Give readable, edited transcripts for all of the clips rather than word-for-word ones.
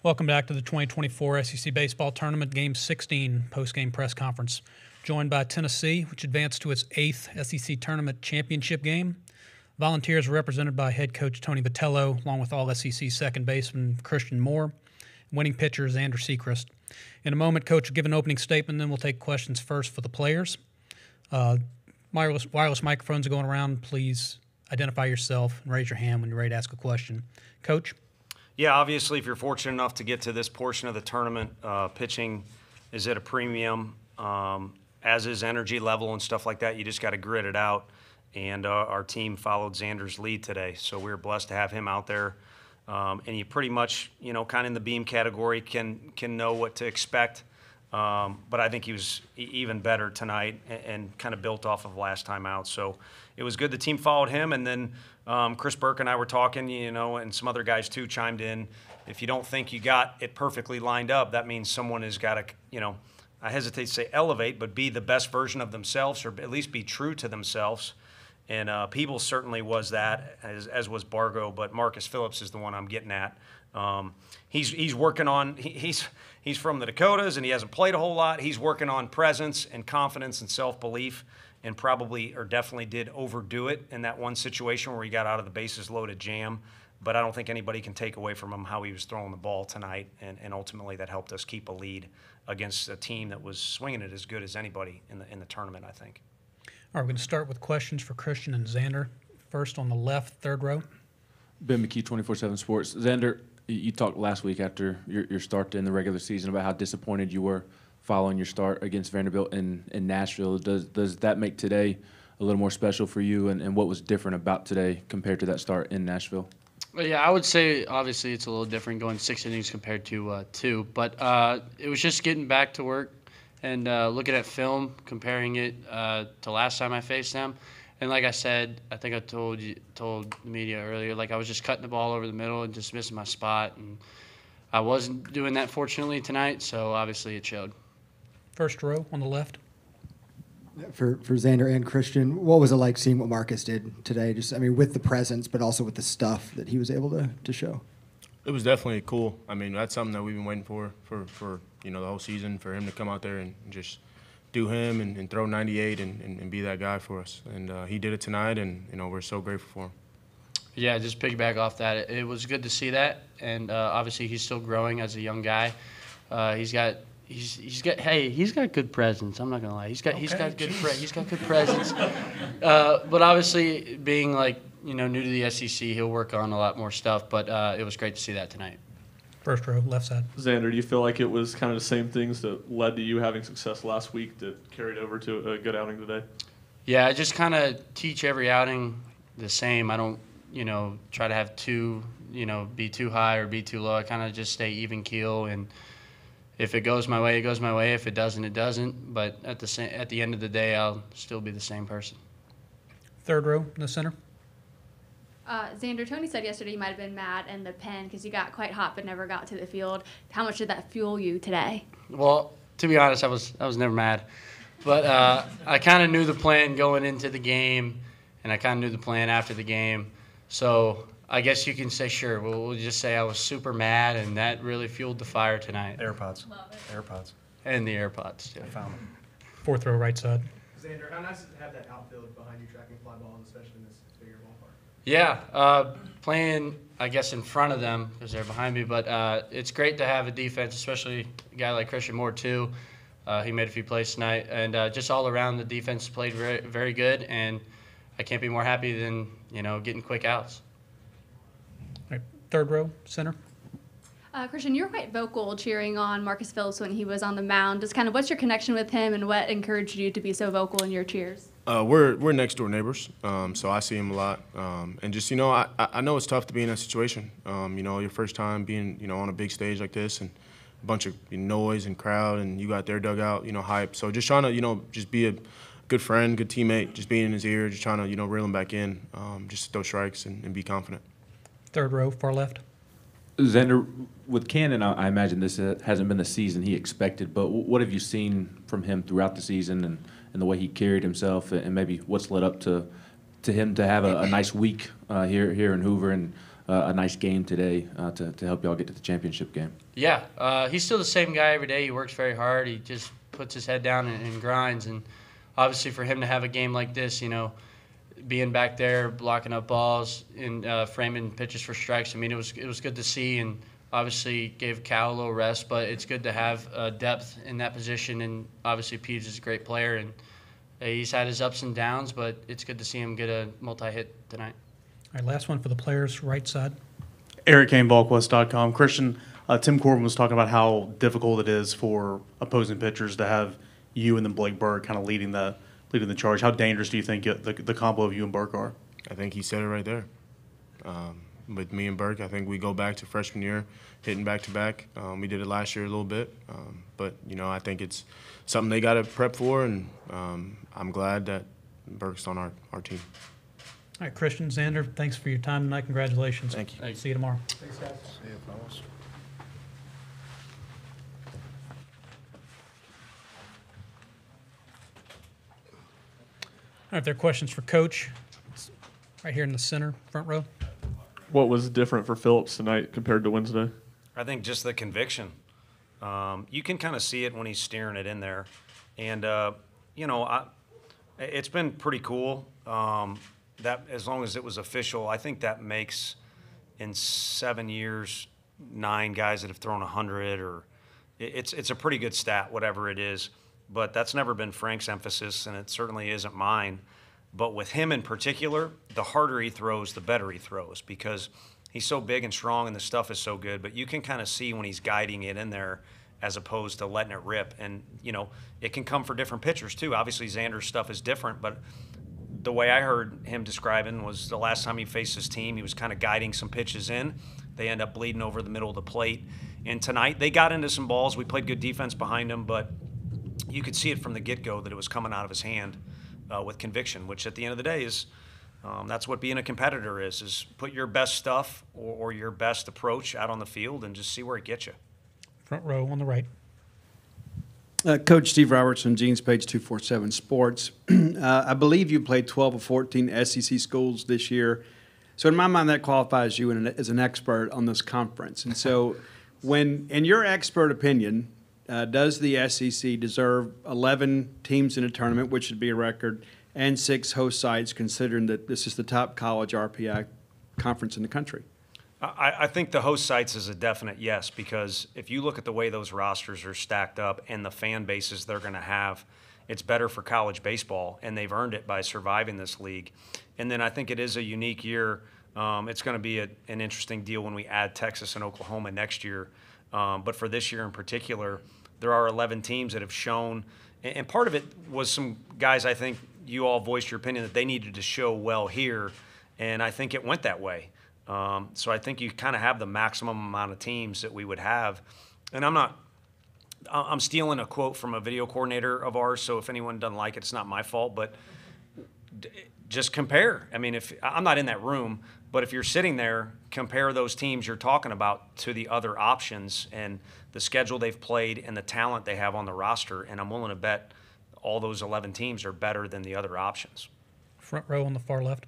Welcome back to the 2024 SEC Baseball Tournament Game 16 post-game press conference. Joined by Tennessee, which advanced to its 8th SEC Tournament championship game. Volunteers were represented by head coach Tony Vitello, along with all SEC second baseman Christian Moore, winning pitcher Zander Sechrist. In a moment, Coach will give an opening statement, then we'll take questions first for the players. Wireless microphones are going around. Please identify yourself and raise your hand when you're ready to ask a question. Coach? Yeah, obviously, if you're fortunate enough to get to this portion of the tournament, pitching is at a premium, as is energy level and stuff like that. You just got to grit it out. And our team followed Zander's lead today, so we were blessed to have him out there. And you pretty much, kind of in the beam category, can know what to expect. But I think he was even better tonight and kind of built off of last time out. So it was good the team followed him. And then Chris Burke and I were talking, and some other guys too chimed in. If you don't think you got it perfectly lined up, that means someone has got to, I hesitate to say elevate, but be the best version of themselves, or at least be true to themselves. And Peebles certainly was that, as was Bargo, but Marcus Phillips is the one I'm getting at. He's working on he's from the Dakotas and he hasn't played a whole lot. He's working on presence and confidence and self-belief, and probably or definitely did overdo it in that one situation where he got out of the bases loaded jam. But I don't think anybody can take away from him how he was throwing the ball tonight, and ultimately that helped us keep a lead against a team that was swinging it as good as anybody in the tournament, I think. All right, we're going to start with questions for Christian and Zander. First on the left, third row. Ben McKee, 24/7 Sports. Zander, you talked last week after your start in the regular season about how disappointed you were following your start against Vanderbilt in Nashville. Does that make today a little more special for you, and what was different about today compared to that start in Nashville? Well, yeah, I would say obviously it's a little different going 6 innings compared to 2, but it was just getting back to work and looking at film, comparing it to last time I faced them. And like I said, I think I told the media earlier, like I was just cutting the ball over the middle and just missing my spot. And I wasn't doing that, fortunately, tonight, so obviously it showed. First row on the left. For Zander and Christian, what was it like seeing what Marcus did today? With the presence, but also with the stuff that he was able to show. It was definitely cool. That's something that we've been waiting for the whole season, for him to come out there and just do him and throw 98 and be that guy for us. And he did it tonight, and we're so grateful for him. Yeah, just piggyback off that. It was good to see that, and obviously he's still growing as a young guy. He's got good presence. I'm not gonna lie. He's got good presence. But obviously, being new to the SEC, he'll work on a lot more stuff. But it was great to see that tonight. First row, left side. Zander, do you feel like it was kind of the same things that led to you having success last week that carried over to a good outing today? Yeah, I just kind of teach every outing the same. I don't, try to have be too high or be too low. I kind of just stay even keel, and if it goes my way, it goes my way. If it doesn't, it doesn't. But at the end of the day, I'll still be the same person. Third row in the center. Zander, Tony said yesterday you might have been mad in the pen because you got quite hot but never got to the field. How much did that fuel you today? Well, to be honest, I was never mad. But I kind of knew the plan going into the game, and I kind of knew the plan after the game. So I guess you can say, sure, we'll just say I was super mad, and that really fueled the fire tonight. AirPods. Love it. AirPods. And the AirPods, too. I found them. Fourth row, right side. Zander, how nice is it to have that outfield behind you tracking fly balls, especially in this bigger ballpark? Yeah, playing, I guess, in front of them because they're behind me. But it's great to have a defense, especially a guy like Christian Moore, too. He made a few plays tonight. And just all around, the defense played very, very good. And I can't be more happy than, getting quick outs. All right, third row, center. Christian, you were quite vocal cheering on Marcus Phillips when he was on the mound. Just kind of what's your connection with him, and what encouraged you to be so vocal in your cheers? We're next door neighbors, so I see him a lot. And just, I know it's tough to be in that situation. Your first time being, on a big stage like this, and a bunch of noise and crowd, and you got their dugout, hype. So just trying to, just be a good friend, good teammate, just being in his ear, just trying to, reel him back in, just throw strikes and be confident. Third row, far left. Zander, with Cannon, I imagine this hasn't been the season he expected, but what have you seen from him throughout the season and the way he carried himself, and maybe what's led up to him to have a nice week here in Hoover, and a nice game today to help y'all get to the championship game. Yeah, he's still the same guy every day. He works very hard. He just puts his head down and grinds. And obviously for him to have a game like this, being back there, blocking up balls and framing pitches for strikes, I mean, it was good to see, and obviously gave Cal a little rest, but it's good to have depth in that position. And obviously Peeves is a great player, and he's had his ups and downs, but it's good to see him get a multi-hit tonight. All right, last one for the players, right side. Eric Kane, VolQuest.com. Christian, Tim Corbin was talking about how difficult it is for opposing pitchers to have you and then Blake Burke kind of leading the charge. How dangerous do you think the combo of you and Burke are? I think he said it right there. With me and Burke, I think we go back to freshman year, hitting back-to-back. We did it last year a little bit. But, I think it's something they got to prep for, and I'm glad that Burke's on our team. All right, Christian, Zander, thanks for your time tonight. Congratulations. Thank you. See you tomorrow. Thanks, guys. See you, fellas. All right, if there are questions for Coach, it's right here in the center, front row. What was different for Phillips tonight compared to Wednesday? I think just the conviction. You can kind of see it when he's steering it in there. And, it's been pretty cool that as long as it was official. I think that makes, in 7 years, 9 guys that have thrown 100, or it's a pretty good stat, whatever it is. But that's never been Frank's emphasis, and it certainly isn't mine. But with him in particular, the harder he throws, the better he throws, because he's so big and strong and the stuff is so good. But you can kind of see when he's guiding it in there as opposed to letting it rip. And, it can come for different pitchers too. Obviously, Zander's stuff is different, but the way I heard him describing was the last time he faced his team, he was kind of guiding some pitches in. They end up bleeding over the middle of the plate. And tonight, they got into some balls. We played good defense behind him, but you could see it from the get-go that it was coming out of his hand with conviction, which at the end of the day is that's what being a competitor is put your best stuff or your best approach out on the field and just see where it gets you. Front row on the right. Coach Steve Robertson, Gene's Page 247 Sports. I believe you played 12 of 14 SEC schools this year. So in my mind, that qualifies you as an expert on this conference. And so when, in your expert opinion, does the SEC deserve 11 teams in a tournament, which would be a record, and 6 host sites, considering that this is the top college RPI conference in the country? I think the host sites is a definite yes, because if you look at the way those rosters are stacked up and the fan bases they're going to have, it's better for college baseball, and they've earned it by surviving this league. And then I think it is a unique year. It's going to be an interesting deal when we add Texas and Oklahoma next year. But for this year in particular, there are 11 teams that have shown, and part of it was some guys, I think you all voiced your opinion that they needed to show well here, and I think it went that way. So I think you kind of have the maximum amount of teams that we would have. And I'm stealing a quote from a video coordinator of ours, so if anyone doesn't like it, it's not my fault, but just compare. I mean, if I'm not in that room, but if you're sitting there, compare those teams you're talking about to the other options and the schedule they've played and the talent they have on the roster, and I'm willing to bet all those 11 teams are better than the other options. Front row on the far left.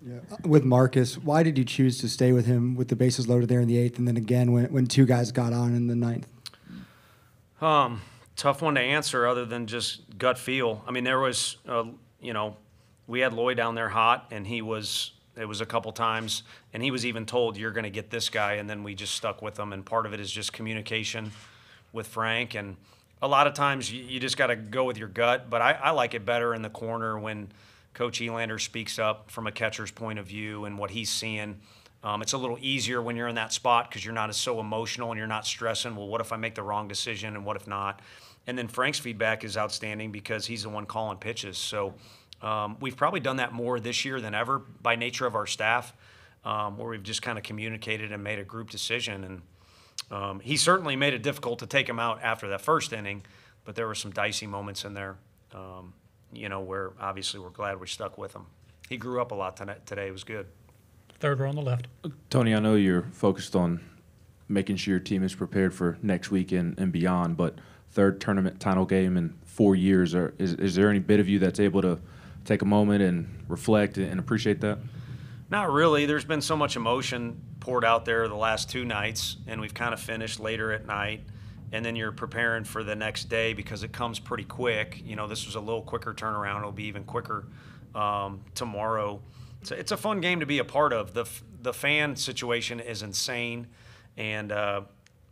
Yeah. With Marcus, why did you choose to stay with him with the bases loaded there in the 8th, and then again when 2 guys got on in the 9th? Tough one to answer other than just gut feel. I mean, there was, we had Lloyd down there hot, and it was a couple times, and he was even told, you're going to get this guy, and then we just stuck with him, and part of it is just communication with Frank, and a lot of times you just got to go with your gut, but I like it better in the corner when Coach Elander speaks up from a catcher's point of view and what he's seeing. It's a little easier when you're in that spot because you're not as so emotional and you're not stressing, well, what if I make the wrong decision and what if not? And then Frank's feedback is outstanding because he's the one calling pitches. So we've probably done that more this year than ever by nature of our staff, where we've just kind of communicated and made a group decision. And he certainly made it difficult to take him out after that first inning, but there were some dicey moments in there. Where obviously we're glad we stuck with him. He grew up a lot today. It was good. Third row on the left. Tony, I know you're focused on making sure your team is prepared for next week and beyond, but third tournament title game in 4 years, is there any bit of you that's able to take a moment and reflect and appreciate that? Not really. There's been so much emotion poured out there the last 2 nights, and we've kind of finished later at night. And then you're preparing for the next day because it comes pretty quick. You know, this was a little quicker turnaround. It'll be even quicker tomorrow. It's a fun game to be a part of. The fan situation is insane, and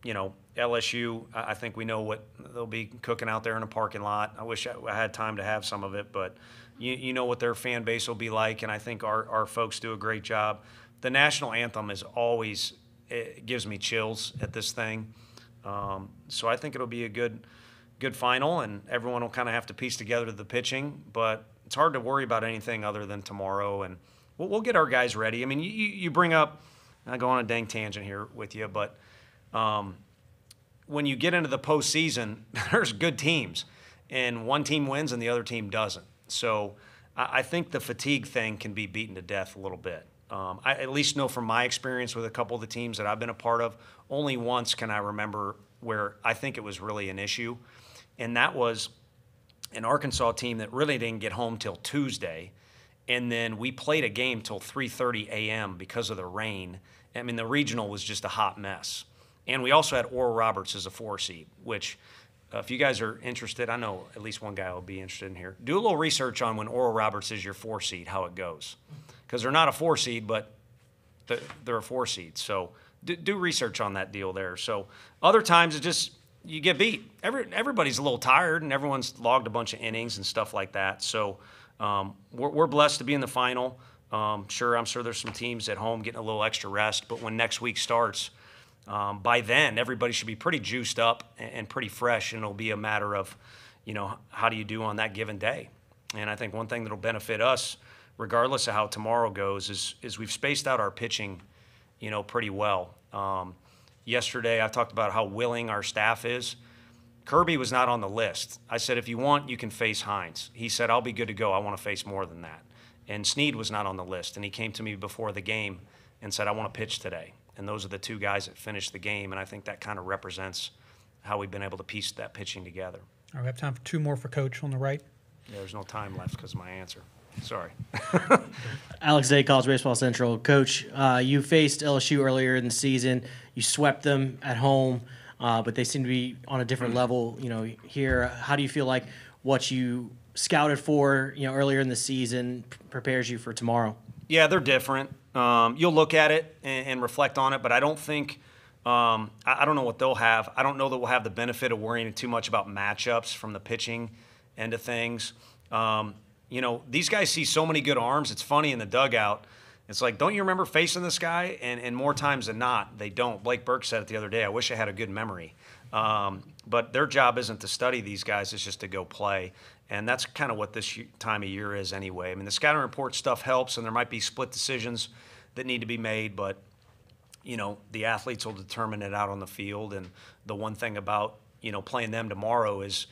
you know, LSU. I think we know what they'll be cooking out there in the parking lot. I wish I had time to have some of it, but you know what their fan base will be like, and I think our folks do a great job. The national anthem is always, it gives me chills at this thing. So I think it'll be a good final, and everyone will kind of have to piece together the pitching, but it's hard to worry about anything other than tomorrow, and we'll get our guys ready. I mean, you bring up, I go on a dang tangent here with you, but when you get into the postseason, there's good teams, and one team wins and the other team doesn't. So I think the fatigue thing can be beaten to death a little bit. I at least know from my experience with a couple of the teams that I've been a part of, only once can I remember where I think it was really an issue, and that was an Arkansas team that really didn't get home till Tuesday, and then we played a game till 3:30 a.m. because of the rain. I mean, the regional was just a hot mess. And we also had Oral Roberts as a 4 seed, which if you guys are interested, I know at least one guy will be interested in here. Do a little research on when Oral Roberts is your 4 seed, how it goes. Because they're not a 4 seed, but they're a 4 seed. So do research on that deal there. So other times it just, you get beat. Everybody's a little tired, and everyone's logged a bunch of innings and stuff like that. So we're blessed to be in the final. I'm sure there's some teams at home getting a little extra rest, but when next week starts, by then everybody should be pretty juiced up and pretty fresh, and it'll be a matter of, you know, how do you do on that given day. And I think one thing that'll benefit us, regardless of how tomorrow goes, is we've spaced out our pitching, you know, pretty well. Yesterday I talked about how willing our staff is. Kirby was not on the list. I said, if you want, you can face Hines. He said, I'll be good to go. I want to face more than that. And Snead was not on the list, and he came to me before the game and said, I want to pitch today. And those are the 2 guys that finished the game, and I think that kind of represents how we've been able to piece that pitching together. All right, we have time for 2 more for Coach on the right. Yeah, there's no time left because of my answer. Sorry. Alex Day, College Baseball Central. Coach, you faced LSU earlier in the season. You swept them at home, but they seem to be on a different level, you know, here. How do you feel like what you scouted for, you know, earlier in the season prepares you for tomorrow? Yeah, they're different. You'll look at it and reflect on it, but I don't think I don't know what they'll have. I don't know that we'll have the benefit of worrying too much about matchups from the pitching end of things. You know, these guys see so many good arms. It's funny in the dugout. It's like, don't you remember facing this guy? And more times than not, they don't. Blake Burke said it the other day, I wish I had a good memory. But their job isn't to study these guys, it's just to go play. And that's kind of what this time of year is anyway. I mean, the scouting report stuff helps, and there might be split decisions that need to be made, but, you know, the athletes will determine it out on the field. And the one thing about, you know, playing them tomorrow is,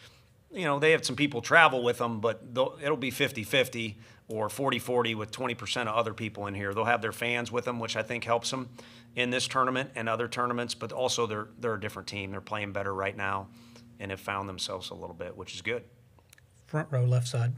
you know, they have some people travel with them, but it'll be 50-50 or 40-40 with 20% of other people in here. They'll have their fans with them, which I think helps them in this tournament and other tournaments, but also they're a different team. They're playing better right now and have found themselves a little bit, which is good. Front row, left side.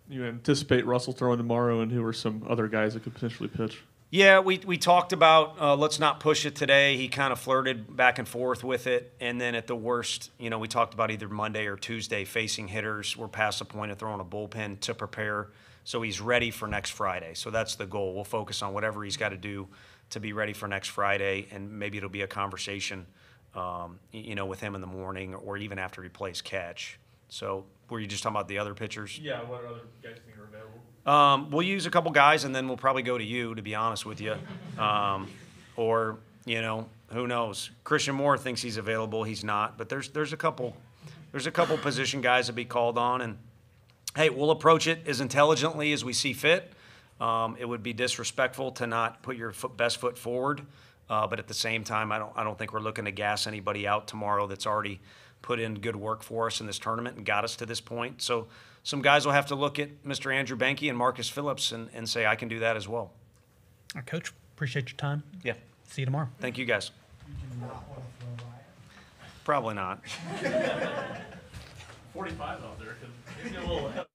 You anticipate Russell throwing tomorrow, and who are some other guys that could potentially pitch? Yeah, we talked about let's not push it today. He kind of flirted back and forth with it. And then at the worst, you know, we talked about either Monday or Tuesday facing hitters. We're past the point of throwing a bullpen to prepare. So he's ready for next Friday. So that's the goal. We'll focus on whatever he's got to do to be ready for next Friday. And maybe it'll be a conversation, you know, with him in the morning or even after he plays catch. So were you just talking about the other pitchers? Yeah, what other guys think are available? We'll use a couple guys, and then we'll probably go to you, to be honest with you. Or, you know, who knows? Christian Moore thinks he's available. He's not. But there's a couple position guys to be called on. And, hey, we'll approach it as intelligently as we see fit. It would be disrespectful to not put your best foot forward. But at the same time, I don't think we're looking to gas anybody out tomorrow that's already put in good work for us in this tournament and got us to this point. So some guys will have to look at Mr. Andrew Banky and Marcus Phillips and say, I can do that as well. All right, Coach, appreciate your time. Yeah. See you tomorrow. Thank you, guys. Probably not. 45 out there. 'Cause it's a little